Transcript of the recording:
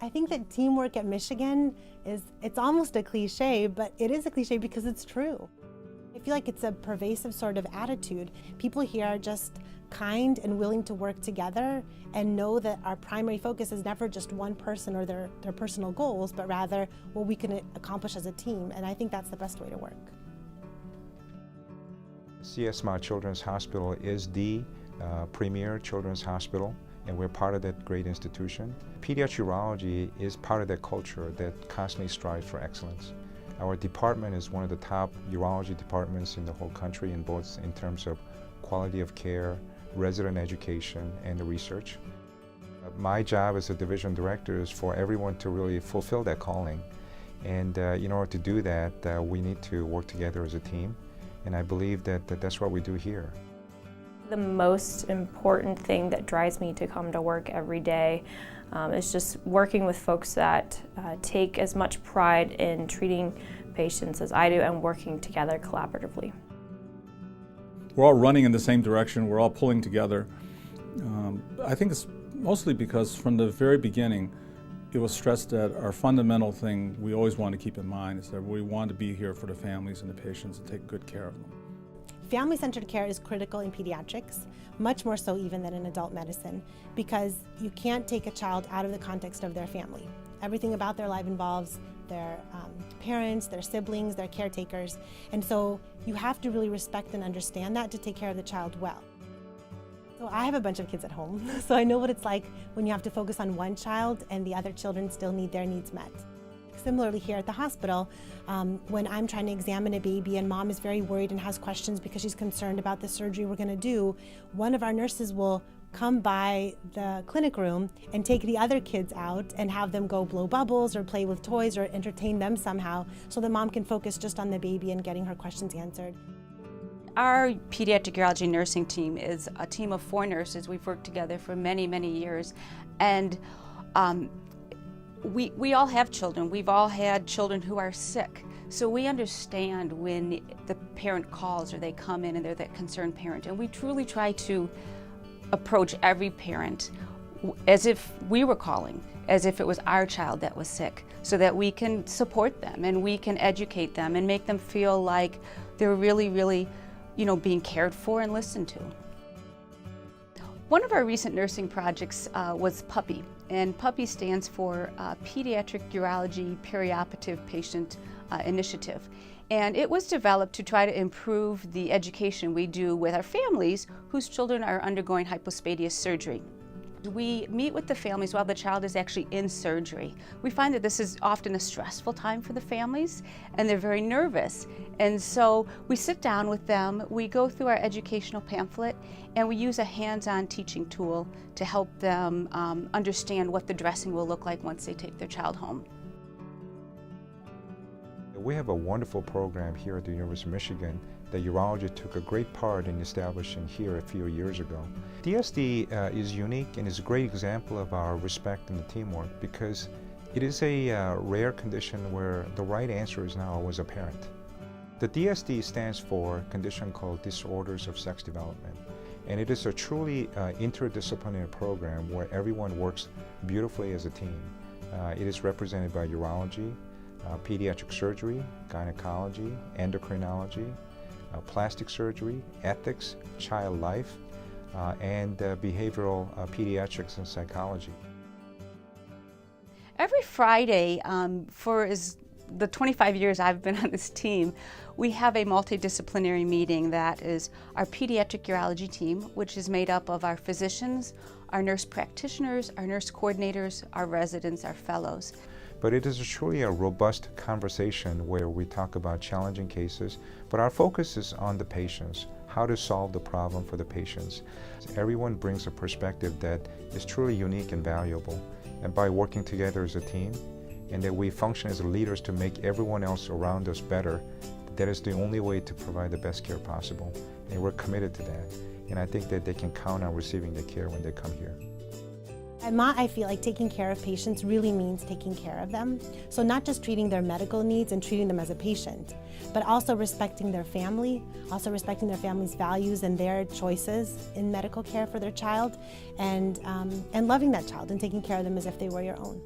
I think that teamwork at Michigan it's almost a cliche, but it is a cliche because it's true. I feel like it's a pervasive sort of attitude. People here are just kind and willing to work together and know that our primary focus is never just one person or their personal goals, but rather what we can accomplish as a team. And I think that's the best way to work. CS Mott Children's Hospital is the premier children's hospital, and we're part of that great institution. Pediatric urology is part of that culture that constantly strives for excellence. Our department is one of the top urology departments in the whole country in terms of quality of care, resident education, and the research. My job as a division director is for everyone to really fulfill that calling. And in order to do that, we need to work together as a team. And I believe that that's what we do here. The most important thing that drives me to come to work every day is just working with folks that take as much pride in treating patients as I do and working together collaboratively. We're all running in the same direction, we're all pulling together. I think it's mostly because from the very beginning it was stressed that our fundamental thing we always want to keep in mind is that we want to be here for the families and the patients and take good care of them. Family-centered care is critical in pediatrics, much more so even than in adult medicine, because you can't take a child out of the context of their family. Everything about their life involves their parents, their siblings, their caretakers, and so you have to really respect and understand that to take care of the child well. So I have a bunch of kids at home, so I know what it's like when you have to focus on one child and the other children still need their needs met. Similarly here at the hospital, when I'm trying to examine a baby and mom is very worried and has questions because she's concerned about the surgery we're going to do, one of our nurses will come by the clinic room and take the other kids out and have them go blow bubbles or play with toys or entertain them somehow so the mom can focus just on the baby and getting her questions answered. Our pediatric urology nursing team is a team of 4 nurses. We've worked together for many, many years, and we all have children. We've all had children who are sick. So we understand when the parent calls or they come in and they're that concerned parent. And we truly try to approach every parent as if we were calling, as if it was our child that was sick, so that we can support them and we can educate them and make them feel like they're really, really, being cared for and listened to. One of our recent nursing projects was PUPPY, and PUPPY stands for Pediatric Urology Perioperative Patient Initiative. And it was developed to try to improve the education we do with our families whose children are undergoing hypospadias surgery. We meet with the families while the child is actually in surgery. We find that this is often a stressful time for the families and they're very nervous. And so we sit down with them, we go through our educational pamphlet, and we use a hands-on teaching tool to help them understand what the dressing will look like once they take their child home. We have a wonderful program here at the University of Michigan that urology took a great part in establishing here a few years ago. DSD is unique and is a great example of our respect and the teamwork because it is a rare condition where the right answer is not always apparent. The DSD stands for a condition called Disorders of Sex Development, and it is a truly interdisciplinary program where everyone works beautifully as a team. It is represented by urology, pediatric surgery, gynecology, endocrinology, plastic surgery, ethics, child life, and behavioral pediatrics and psychology. Every Friday, for the 25 years I've been on this team, we have a multidisciplinary meeting that is our pediatric urology team, which is made up of our physicians, our nurse practitioners, our nurse coordinators, our residents, our fellows. But it is truly a robust conversation where we talk about challenging cases, but our focus is on the patients, how to solve the problem for the patients. Everyone brings a perspective that is truly unique and valuable, and by working together as a team, and that we function as leaders to make everyone else around us better, that is the only way to provide the best care possible, and we're committed to that. And I think that they can count on receiving the care when they come here. At Mott, I feel like taking care of patients really means taking care of them. So not just treating their medical needs and treating them as a patient, but also respecting their family, also respecting their family's values and their choices in medical care for their child, and loving that child and taking care of them as if they were your own.